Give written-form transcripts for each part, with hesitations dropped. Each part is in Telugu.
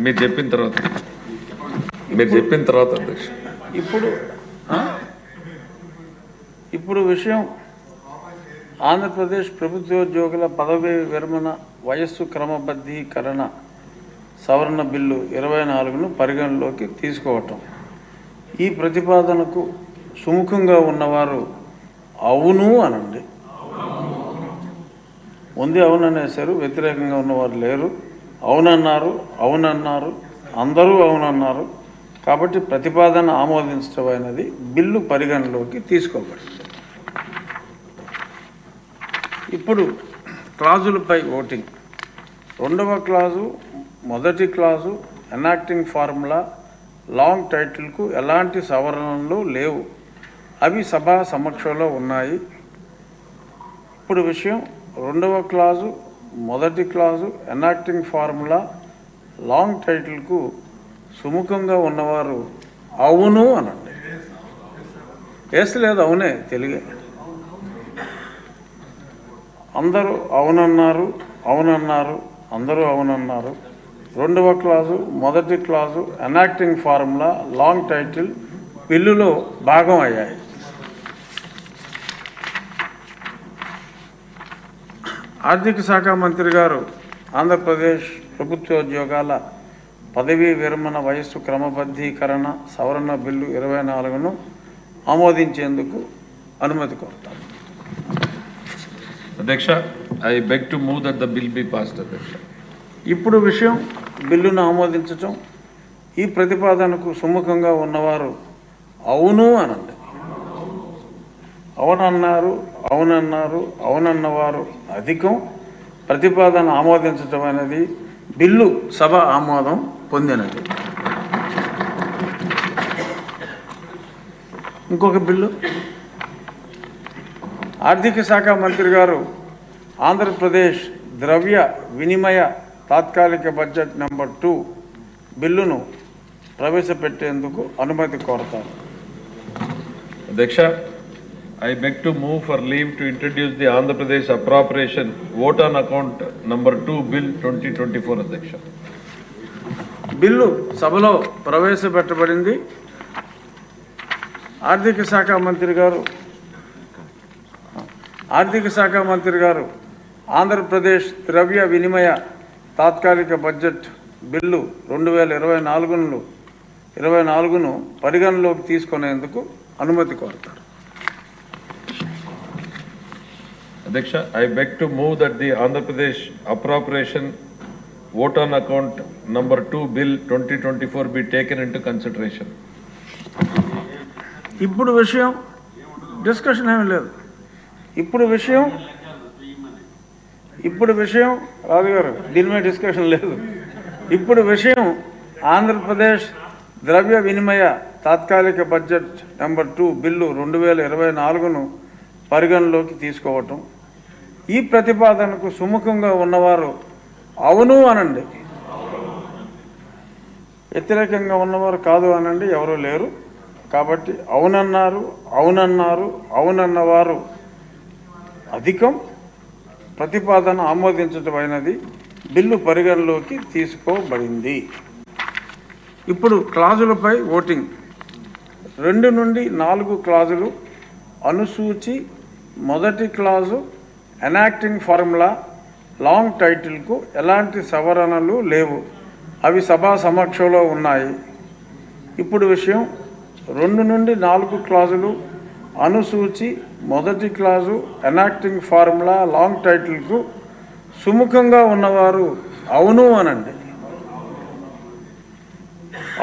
మీరు చెప్పిన తర్వాత అధ్యక్ష ఇప్పుడు విషయం ఆంధ్రప్రదేశ్ ప్రభుత్వోద్యోగుల పదవీ విరమణ వయస్సు క్రమబద్ధీకరణ సవరణ బిల్లు 24ను పరిగణలోకి తీసుకోవటం. ఈ ప్రతిపాదనకు సుముఖంగా ఉన్నవారు అవును అనండి. ముందే అవుననేశారు, వ్యతిరేకంగా ఉన్నవారు లేరు. అవునన్నారు, అందరూ అవునన్నారు. కాబట్టి ప్రతిపాదన ఆమోదించడమైనది, బిల్లు పరిగణలోకి తీసుకోబడింది. ఇప్పుడు క్లాజులపై ఓటింగ్. 2వ క్లాజు, 1వ క్లాజు, ఎనాక్టింగ్ ఫార్ములా, లాంగ్ టైటిల్కు ఎలాంటి సవరణలు లేవు. అవి సభా సమక్షంలో ఉన్నాయి. ఇప్పుడు విషయం 2వ క్లాజు, 1వ క్లాజు, ఎనాక్టింగ్ ఫార్ములా, లాంగ్ టైటిల్కు సుముఖంగా ఉన్నవారు అవును అనండి. లేదు అవునే తెలుగే. అందరూ అవునన్నారు, అందరూ అవునన్నారు. 2వ క్లాజు, 1వ clause, enacting formula, long title బిల్లులో భాగం అయ్యాయి. ఆర్థిక శాఖ మంత్రి గారు ఆంధ్రప్రదేశ్ ప్రభుత్వోద్యోగాల పదవీ విరమణ వయస్సు క్రమబద్ధీకరణ సవరణ బిల్లు 24ను ఆమోదించేందుకు అనుమతి కోరుతారు. అధ్యక్ష, I beg to move that the bill be passed. అధ్యక్ష, ఇప్పుడు విషయం బిల్లును ఆమోదించటం. ఈ ప్రతిపాదనకు సుముఖంగా ఉన్నవారు అవును అనండి. అవునన్నవారు అధికం. ప్రతిపాదన ఆమోదించటం అనేది బిల్లు సభ ఆమోదం పొందినది. ఇంకొక బిల్లు. ఆర్థిక శాఖ మంత్రి గారు ఆంధ్రప్రదేశ్ ద్రవ్య వినిమయ తాత్కాలిక బడ్జెట్ నెంబర్ 2 బిల్లును ప్రవేశపెట్టేందుకు అనుమతి కోరతారు. అధ్యక్ష, I beg to move for leave to introduce the Andhra Pradesh Appropriation Vote on Account number 2 Bill 2024. అధ్యక్ష, బిల్లు సభలో ప్రవేశపెట్టబడింది. ఆర్థిక శాఖ మంత్రి గారు ఆంధ్రప్రదేశ్ ద్రవ్య వినిమయ తాత్కాలిక బడ్జెట్ బిల్లు 2024ను పరిగణలోకి తీసుకునేందుకు అనుమతి కోరుతారు. అధ్యక్ష, I beg to move that the Andhra Pradesh Appropriation Vote on Account number 2 Bill 2024 be taken into consideration. ఇప్పుడు విషయం డిస్కషన్ ఏమీ లేదు. ఇప్పుడు విషయం రాజు గారు, దీని మీద డిస్కషన్ లేదు. ఇప్పుడు విషయం ఆంధ్రప్రదేశ్ ద్రవ్య వినిమయ తాత్కాలిక బడ్జెట్ నెంబర్ 2 బిల్లు 2024ను పరిగణలోకి తీసుకోవటం. ఈ ప్రతిపాదనకు సుముఖంగా ఉన్నవారు అవును అనండి. వ్యతిరేకంగా ఉన్నవారు కాదు అనండి. ఎవరూ లేరు. కాబట్టి అవునన్నవారు అధికం. ప్రతిపాదన ఆమోదించటమైనది, బిల్లు పరిగణలోకి తీసుకోబడింది. ఇప్పుడు క్లాజులపై ఓటింగ్. 2 నుండి 4 క్లాజులు, అనుసూచి, 1వ క్లాజు, ఎనాక్టింగ్ ఫార్ములా, లాంగ్ టైటిల్కు ఎలాంటి సవరణలు లేవు. అవి సభా సమక్షంలో ఉన్నాయి. ఇప్పుడు విషయం 2 నుండి 4 క్లాజులు, అనుసూచి, 1వ క్లాజు, ఎనాక్టింగ్ ఫార్ములా, లాంగ్ టైటిల్కు సుముఖంగా ఉన్నవారు అవును అనండి.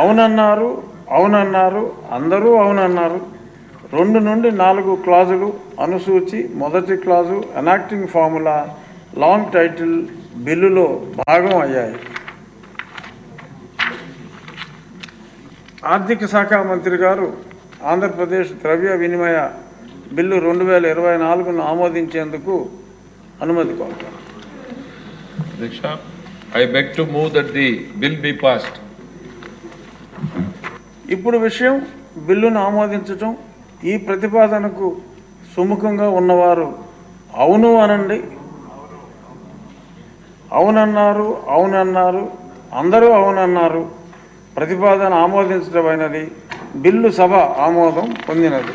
అవునన్నారు, అందరూ అవునన్నారు. 2 నుండి 4 క్లాజులు, అనుసూచి, 1వ clause, enacting formula, long title బిల్లులో భాగం అయ్యాయి. ఆర్థిక శాఖ మంత్రి గారు ఆంధ్రప్రదేశ్ ద్రవ్య వినిమయ బిల్లు 2024ను ఆమోదించేందుకు అనుమతి కోరుతారు. అధ్యక్ష, I beg to move that the bill be passed. ఇప్పుడు విషయం బిల్లును ఆమోదించటం. ఈ ప్రతిపాదనకు సుముఖంగా ఉన్నవారు అవును అనండి. అవునన్నారు, అందరూ అవునన్నారు. ప్రతిపాదన ఆమోదించడమైనది. బిల్లు సభ ఆమోదం పొందినది.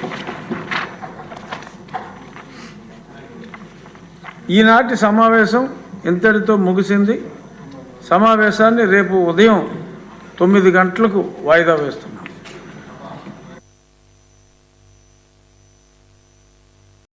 ఈనాటి సమావేశం ఇంతటితో ముగిసింది. సమావేశాన్ని రేపు ఉదయం 9 గంటలకు వాయిదా వేస్తున్నాం.